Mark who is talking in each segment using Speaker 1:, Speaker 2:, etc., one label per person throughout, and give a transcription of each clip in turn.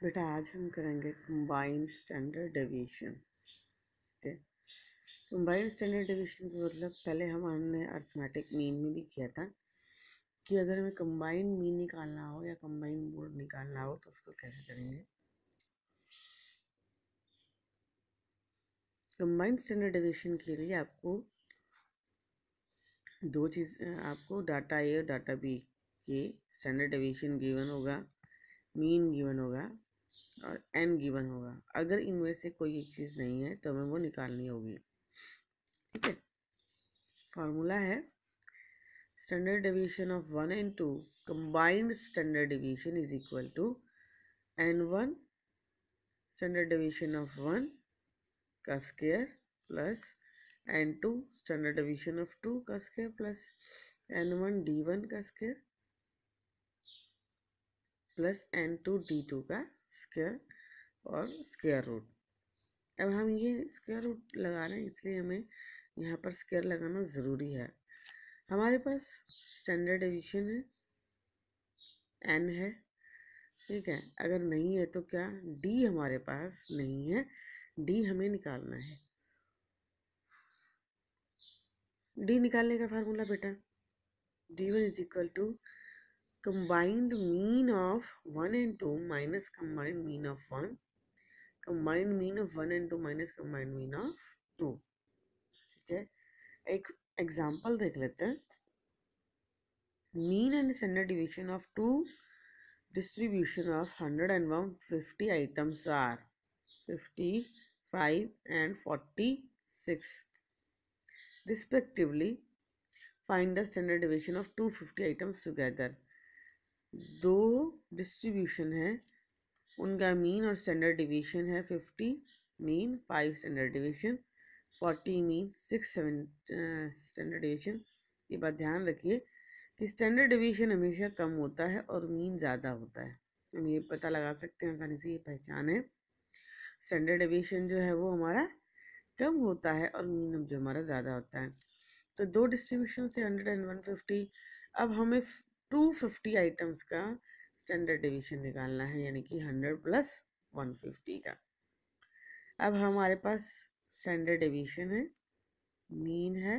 Speaker 1: बेटा आज हम करेंगे कंबाइंड स्टैंडर्ड डेविएशन। ठीक है, कंबाइंड स्टैंडर्ड डेविएशन का मतलब पहले हमने अर्थमेटिक मीन में भी किया था कि अगर हमें कंबाइंड मीन निकालना हो या कंबाइंड मोड निकालना हो तो उसको कैसे करेंगे। कंबाइंड स्टैंडर्ड डेविएशन के लिए आपको दो चीज़, आपको डाटा ए और डाटा बी के स्टैंडर्ड डेविएशन गिवन होगा, मीन गिवन होगा और एन गिवन होगा। अगर इनमें से कोई एक चीज़ नहीं है तो हमें वो निकालनी होगी। ठीक है, फार्मूला है standard deviation of 1 and 2 combined standard deviation is equal to n1 standard deviation of 1 का square plus n2 standard deviation of 2 का स्क्वायर प्लस n1 d1 का स्क्वायर प्लस n2 d2 का स्क्वायर और स्क्वायर रूट। अब हम ये square root लगा रहे हैं इसलिए हमें यहाँ पर स्क्वायर लगाना ज़रूरी है। हमारे पास स्टैंडर्ड डेविएशन है n है, ठीक है। अगर नहीं है तो क्या d हमारे पास नहीं है, d हमें निकालना है। d निकालने का फार्मूला बेटा d1 is equal to combined mean of 1 and 2 minus combined mean of 1, combined mean of 1 and 2 minus combined mean of 2। ठीक है, एक एग्जांपल देख लेते हैं। Mean and standard division of two distribution of 100 and 150 items are 55 and 46 respectively. Find the standard deviation of 250 items together. दो distribution है, उनका mean और स्टैंडर्ड डिवीजन है 50 mean, 5 standard division, 40 mean, 6 standard division. ये बात ध्यान रखिए कि स्टैंडर्ड डिवीजन हमेशा कम होता है और मीन ज़्यादा होता है। हम ये पता लगा सकते हैं आसानी से, ये पहचान है। स्टैंडर्ड डेविएशन जो है वो हमारा कम होता है और मीन जो हमारा ज़्यादा होता है। तो दो डिस्ट्रीब्यूशन से 100 and 150। अब हमें 250 आइटम्स का स्टैंडर्ड डेविएशन निकालना है, यानी कि 100 प्लस 150 का। अब हमारे पास स्टैंडर्ड डेविएशन है, मीन है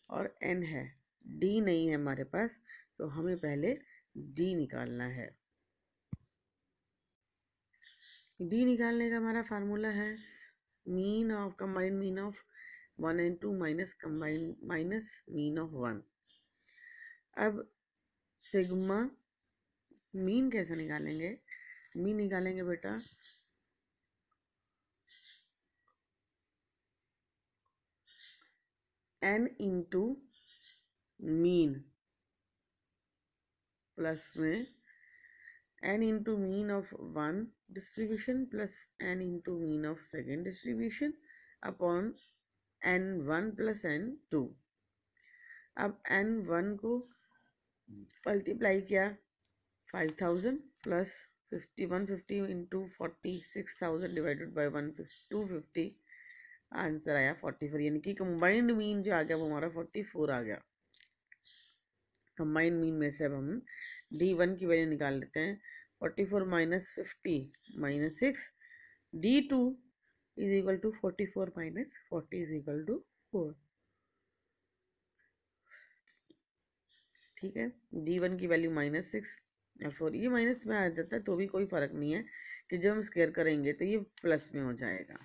Speaker 1: और एन है, डी नहीं है हमारे पास, तो हमें पहले डी निकालना है। डी निकालने का हमारा फार्मूला है mean of combined mean of 1 and 2 minus combined minus mean of 1। अब सिग्मा मीन कैसे निकालेंगे? मीन निकालेंगे बेटा n इंटू मीन प्लस में n into mean of 1 distribution plus n into mean of second distribution upon n1 plus n2। अब n1 को multiply किया 5000 plus 150 into 46,000 divided by 250, answer आया 44। यानी कि कंबाइंड मीन जो आ गया वो हमारा 44 आ गया। कंबाइंड मीन में से अब हम D1 की वैल्यू निकाल लेते हैं। 44 minus 50 minus 6, D2 is equal to 44 minus 40 is equal to 4। ठीक है, D1 की वैल्यू -6 और 4, ये माइनस में आ जाता है तो भी कोई फर्क नहीं है कि जब हम स्क्वायर करेंगे तो ये प्लस में हो जाएगा।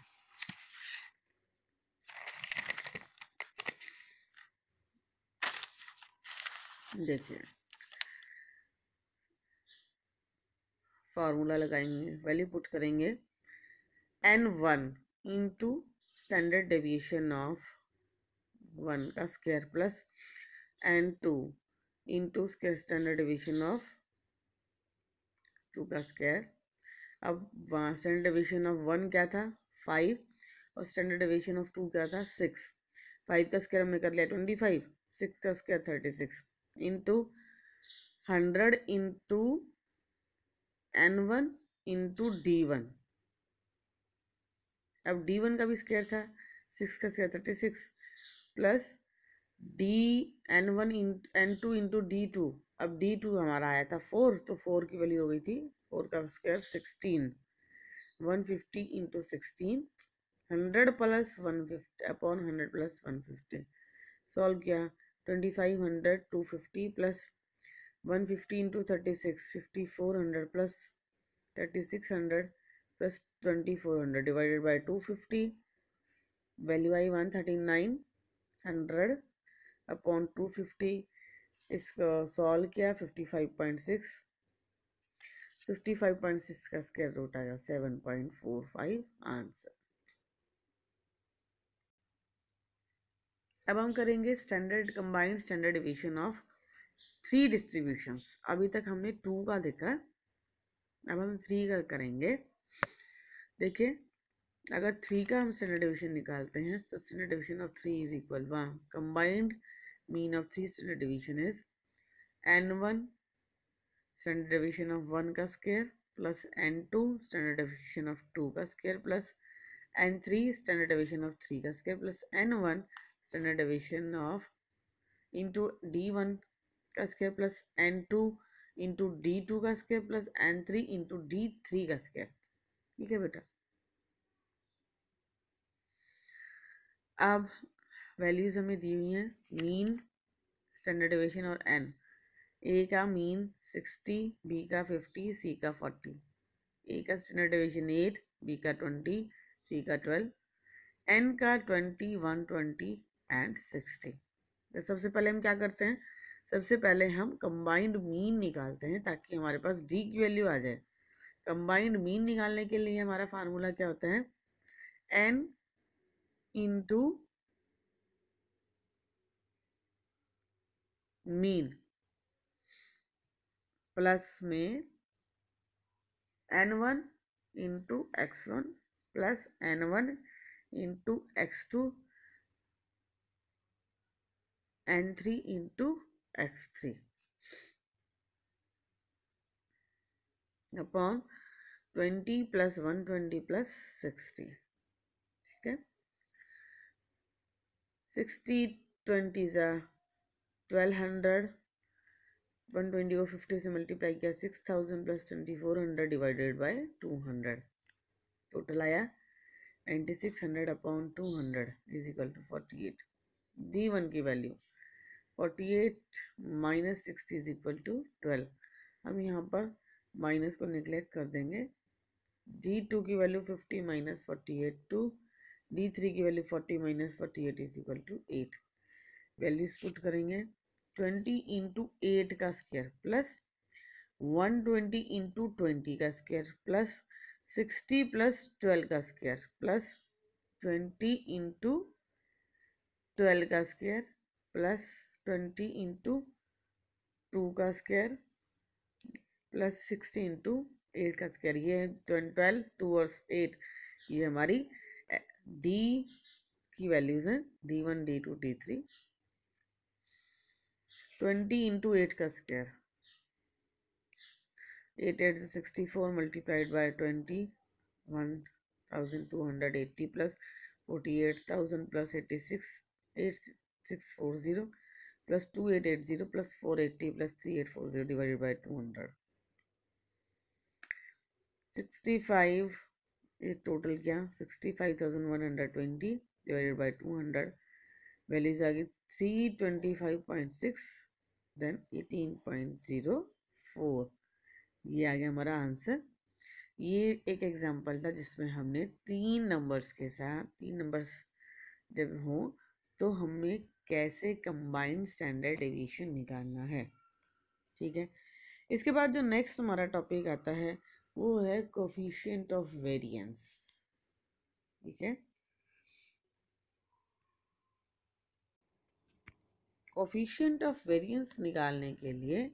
Speaker 1: देखिए फार्मूला लगाएंगे, वैल्यू पुट करेंगे n1 into standard deviation of 1 का square plus n2 into standard deviation of 2 का स्क्वायर। अब वहाँ स्टैंडर्ड डेविएशन ऑफ 1 क्या था 5 और स्टैंडर्ड डेविएशन ऑफ 2 क्या था 6। 5 का स्क्वायर हमने कर लिया 25, 6 का square 36 into 100 into n1 into d1। अब d1 का भी स्क्वायर था 6 का square 36 plus D n1 n2 into d2। अब d2 हमारा आया था 4, तो 4 की वैल्यू हो गई थी 4 का square 16 150 into 16, 100 plus 150 upon 100 plus 150। Solve किया 2500 250 plus 150 into 36 5400 plus 3600 plus 2400 divided by 250, value I 13900 upon 250। इसको सॉल्व किया 55.6, 55.6 का स्क्वायर रूट आएगा 7.45 आंसर। अब हम करेंगे standard combined standard division of 3 distributions. अभी तक हमने 2 का देखा, अब हम 3 का करेंगे। देखिए अगर 3 का हम स्टैंडर्ड डिवीजन निकालते हैं तो standard division of 3 is equal 1, combined mean of 3 standard division is n1 standard division of 1 का square plus n2 standard division of 2 का square plus n3 standard division of 3 का square plus n1 standard division of into d1 का square plus n2 into d2 का square plus n3 into d3 का square. ठीक है बेटा, अब values हमें दी हुई हैं, मीन स्टैंडर्ड डिवीजन और n। ए का मीन 60, बी का 50, सी का 40। ए का स्टैंडर्ड डिवीजन 8, बी का 20, सी का 12, एन का 20, 120 एंड 60। तो सबसे पहले हम क्या करते हैं, सबसे पहले हम कंबाइंड मीन निकालते हैं ताकि हमारे पास डी की वैल्यू आ जाए। कंबाइंड मीन निकालने के लिए हमारा फार्मूला क्या होता है, एन इंटू मीन प्लस में n1 into x1 plus n1 into x2 n3 into x3 upon 20 plus 120 plus 60। ठीक है, 60 20 ज़ा 1200, 120 को 50 से मल्टीप्लाई किया 6000 प्लस 2400 डिवाइडेड बाय 200, टोटल आया 9600 upon 200 is equal to 48। D1 की value 48 minus 60 is equal to 12। हम यहाँ पर माइनस को निगलेक्ट कर देंगे। D2 की वैल्यू 50 माइनस 48 2, D3 की value 40 minus 48 is equal to 8। Values put करेंगे 20 इंटू 8 का स्क्वायर प्लस 120 इंटू 20 का स्क्वायर प्लस 60 प्लस 12 का स्क्वायर प्लस 20 इंटू 12 का स्क्वायर प्लस 20 इंटू 2 का स्क्वायर प्लस 60 इंटू 8 का स्क्वायर। ये 12 2 और 8 ये हमारी डी की वैल्यूज हैं, D1 D2 D3। 20 इंटू 8 का स्क्वायर 8 8 से 64 multiplied by 20 1280 plus 48,000 plus 86 8640 plus 2880 plus 480 plus 3840 divided by 200। 65 ये टोटल क्या 65,120 डिवाइडेड बाय 200, वैल्यूज आ गई 325.6 देन 18.04। ये आ गया हमारा आंसर। ये एक एग्जांपल था जिसमें हमने 3 नंबर्स के साथ 3 नंबर्स जब हो तो हमें कैसे कंबाइंड स्टैंडर्ड डेविएशन निकालना है। ठीक है, इसके बाद जो नेक्स्ट हमारा टॉपिक आता है वो है कोफिशिएंट ऑफ वेरिएंस। ठीक है, कोफिशिएंट ऑफ वेरिएंस निकालने के लिए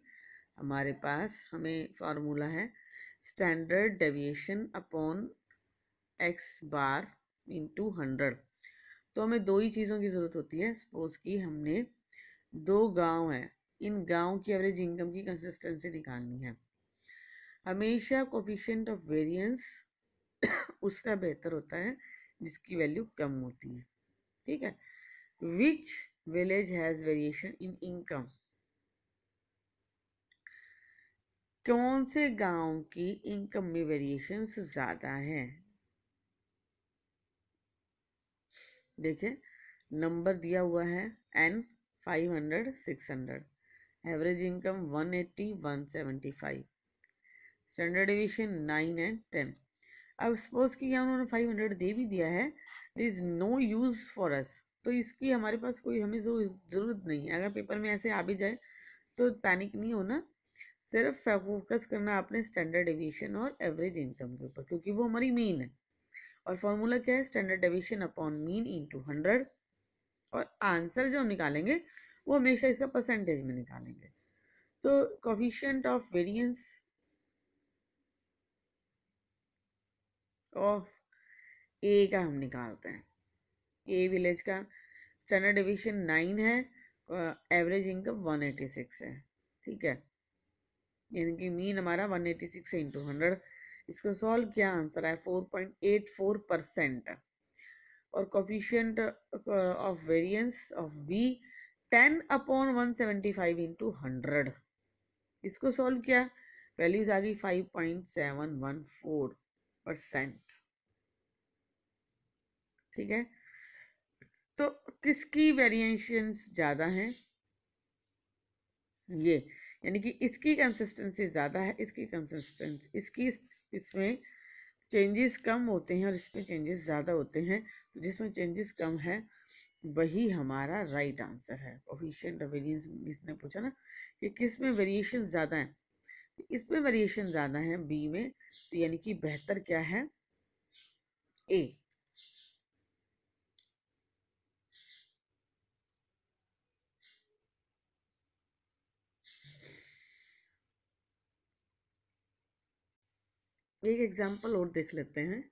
Speaker 1: हमारे पास हमें फार्मूला है standard deviation upon x bar into 100। तो हमें 2 ही चीज़ों की ज़रूरत होती है। सपोज कि हमने 2 गांव हैं, इन गांव की एवरेज इनकम की कंसिस्टेंसी निकालनी है। हमेशा कोफिशिएंट ऑफ वेरिएंस उसका बेहतर होता है जिसकी वैल्यू कम होती है। ठीक है, which village has variation in income, कौन से गांव की इनकम में वेरिएशंस ज़्यादा है। देखिए नंबर दिया हुआ है n 500 600, average income 180 175, standard division 9 and 10। अब सपोज कि यहाँ उन्होंने 500 दे भी दिया है, this is no use for us, तो इसकी हमारे पास कोई हमें जरूरत नहीं है। अगर पेपर में ऐसे आ भी जाए तो पैनिक नहीं होना, सिर्फ फोकस करना आपने स्टैंडर्ड डिवीजन और एवरेज इनकम के ऊपर, क्योंकि वो हमारी मीन है। और फॉर्मूला क्या है, standard division upon mean into 100, और आंसर जो हम निकालेंगे वो हमेशा इसका परसेंटेज में निकालेंगे। तो कोफिशिएंट ऑफ वेरिएंस ऑफ ए का हम निकालते हैं। ए विलेज का स्टैंडर्ड डिवीजन 9 है, एवरेज इनकम 186 है, ठीक है, यानी कि मीन हमारा 186 है इंटू 100। इसको सॉल्व किया, आंसर है 4.84%। और coefficient of variance of B 10 upon 175 into 100। इसको सॉल्व किया, वैल्यूज आ गई 5.714%, ठीक है। तो किसकी वेरिएशंस ज़्यादा हैं, ये, यानी कि इसकी कंसिस्टेंसी ज़्यादा है, इसकी कंसिस्टेंसी, इसमें चेंजेस कम होते हैं और इसमें चेंजेस ज़्यादा होते हैं। तो जिसमें चेंजेस कम है वही हमारा राइट आंसर है। कोफिशिएंट ऑफ वेरिएंस इसने पूछा ना कि किस में वेरिएशन ज़्यादा है, इसमें वेरिएशन ज़्यादा है बी में, तो यानी कि बेहतर क्या है, ए। एक एग्जांपल और देख लेते हैं।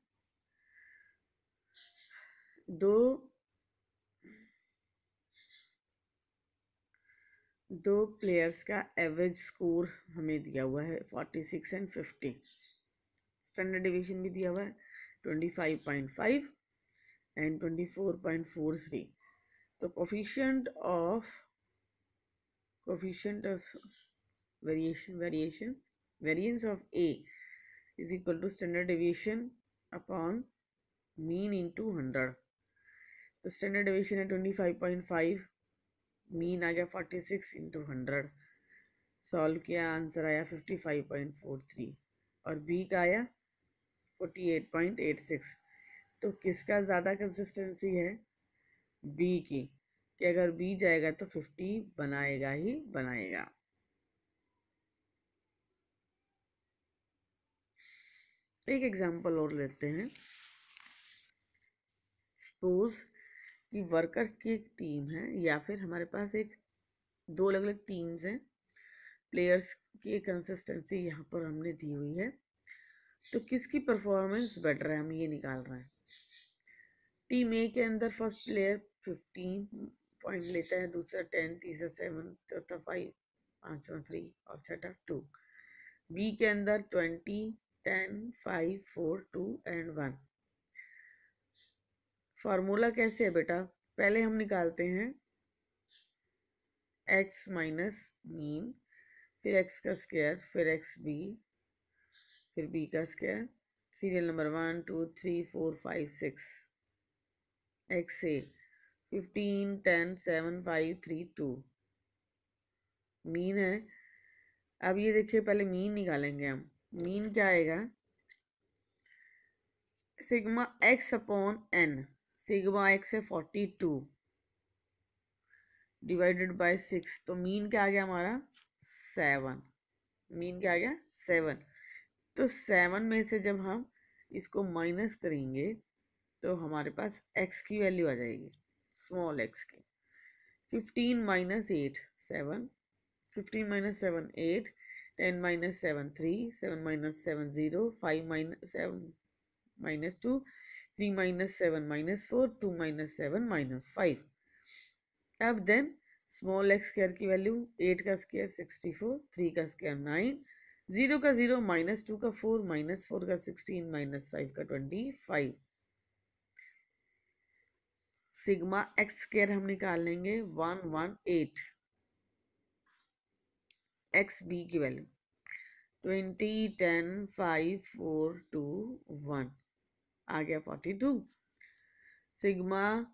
Speaker 1: दो प्लेयर्स का एवरेज स्कोर हमें दिया हुआ है 46 एंड 50, स्टैंडर्ड डिवीजन भी दिया हुआ है 25.5 एंड 24.43। तो coefficient of variance of A is equal to standard division upon mean into 100। तो स्टैंडर्ड डिवीजन है 25.5, मीन आ गया 46 इंटू 100, सॉल्व किया, आंसर आया 55.43, और बी का आया 48.86। तो किसका ज़्यादा कंसिस्टेंसी है, बी की, कि अगर बी जाएगा तो 50 बनाएगा ही बनाएगा। एक एग्जांपल और लेते हैं। सपोज कि वर्कर्स की एक टीम है, या फिर हमारे पास दो अलग अलग टीम्स हैं, प्लेयर्स की कंसिस्टेंसी यहाँ पर हमने दी हुई है, तो किसकी परफॉर्मेंस बेटर है हम ये निकाल रहे हैं। टीम ए के अंदर फर्स्ट प्लेयर 15 पॉइंट लेता है, दूसरा 10, तीसरा 7, चौथा 5, पांचवा 3 और छठा 2। बी के अंदर 20, 10, 5, 4, 2 एंड 1। फार्मूला कैसे है बेटा, पहले हम निकालते हैं x माइनस मीन, फिर x का स्क्वायर, फिर एक्स बी, फिर b का स्क्वायर, सीरियल नंबर 1 2 3 4 5 6, x ए 15 10 7 5 3 2 मीन है। अब ये देखिए, पहले मीन निकालेंगे हम। मीन क्या आएगा, sigma x upon n, sigma x है 42 डिवाइडेड बाय 6, तो मीन क्या आ गया हमारा 7, मीन क्या आ गया 7। तो 7 में से जब हम इसको माइनस करेंगे तो हमारे पास x की वैल्यू आ जाएगी, स्मॉल x की। 15 minus 8 7, 15 minus 7 8, 10 minus 7 3, 7 minus 7 0, 5 minus 7 minus 2, 3 minus 7 minus 4, 2 minus 7 minus 5। अब देन स्मॉल एक्स स्क्वायर की वैल्यू, 8 का स्क्वायर 64, 3 का स्क्वायर 9, 0 का 0, माइनस 2 का 4, माइनस 4 का 16, माइनस 5 का 25। सिग्मा एक्स स्क्वायर हम निकाल लेंगे 118। एक्स बी की वैल्यू 20 10 5 4 2 1 आ गया 42। सिग्मा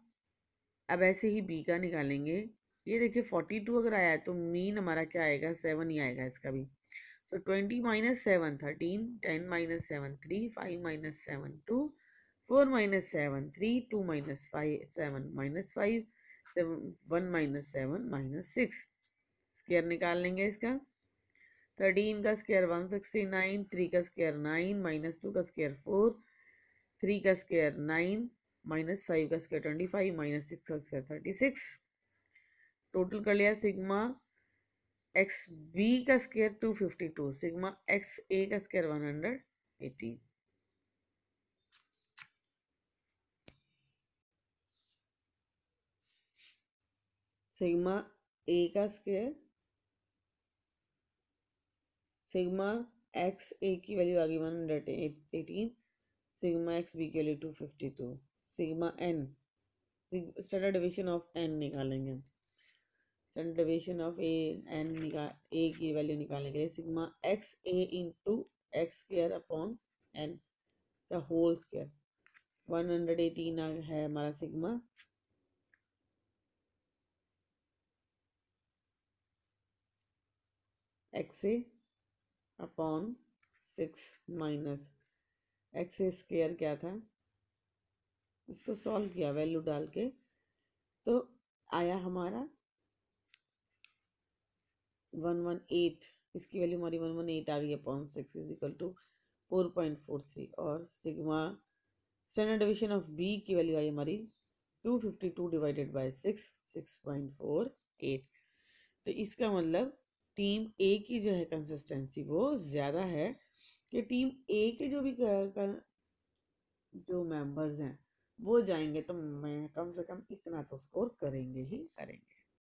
Speaker 1: अब ऐसे ही बी का निकालेंगे। ये देखिए 42 अगर आया है तो मीन हमारा क्या आएगा, 7 ही आएगा इसका भी। सो 20 minus 7 13, 10 minus 7 3, 5 minus 7 2, 4 minus 7 3, 2 minus 5 7 minus 5 7 1 minus 7 minus 6। Square निकाल लेंगे इसका। 13 का स्क्वायर 169, 3 का स्क्वायर 9, माइनस 2 का स्क्वायर 4, 3 का स्क्वायर 9, माइनस 5 का स्क्वायर 25, माइनस 6 का स्क्वायर 36। टोटल कर लिया। सिग्मा एक्स बी का स्क्वायर 252, सिग्मा एक्स ए का स्क्वायर 180। सिग्मा ए का स्क्वायर, सिग्मा एक्स ए की वैल्यू आ गई 118, सिग्मा एक्स बी की value 252। Sigma N, standard division of N निकालेंगे। Standard division of A N A की वैल्यू निकालने के लिए sigma x A into x square upon N का होल स्क्वायर 118 है हमारा sigma. X A upon 6 minus x square क्या था, इसको सॉल्व किया वैल्यू डाल के तो आया हमारा 118। इसकी वैल्यू हमारी 118 आ गई अपॉन 6 इज इक्वल टू 4.43। और sigma standard division of B की वैल्यू आई हमारी 252 डिवाइडेड बाय 6 6.48। तो इसका मतलब टीम ए की जो है कंसिस्टेंसी वो ज़्यादा है कि टीम ए के जो भी जो मेंबर्स हैं वो जाएंगे तो मैं कम से कम इतना तो स्कोर करेंगे ही करेंगे।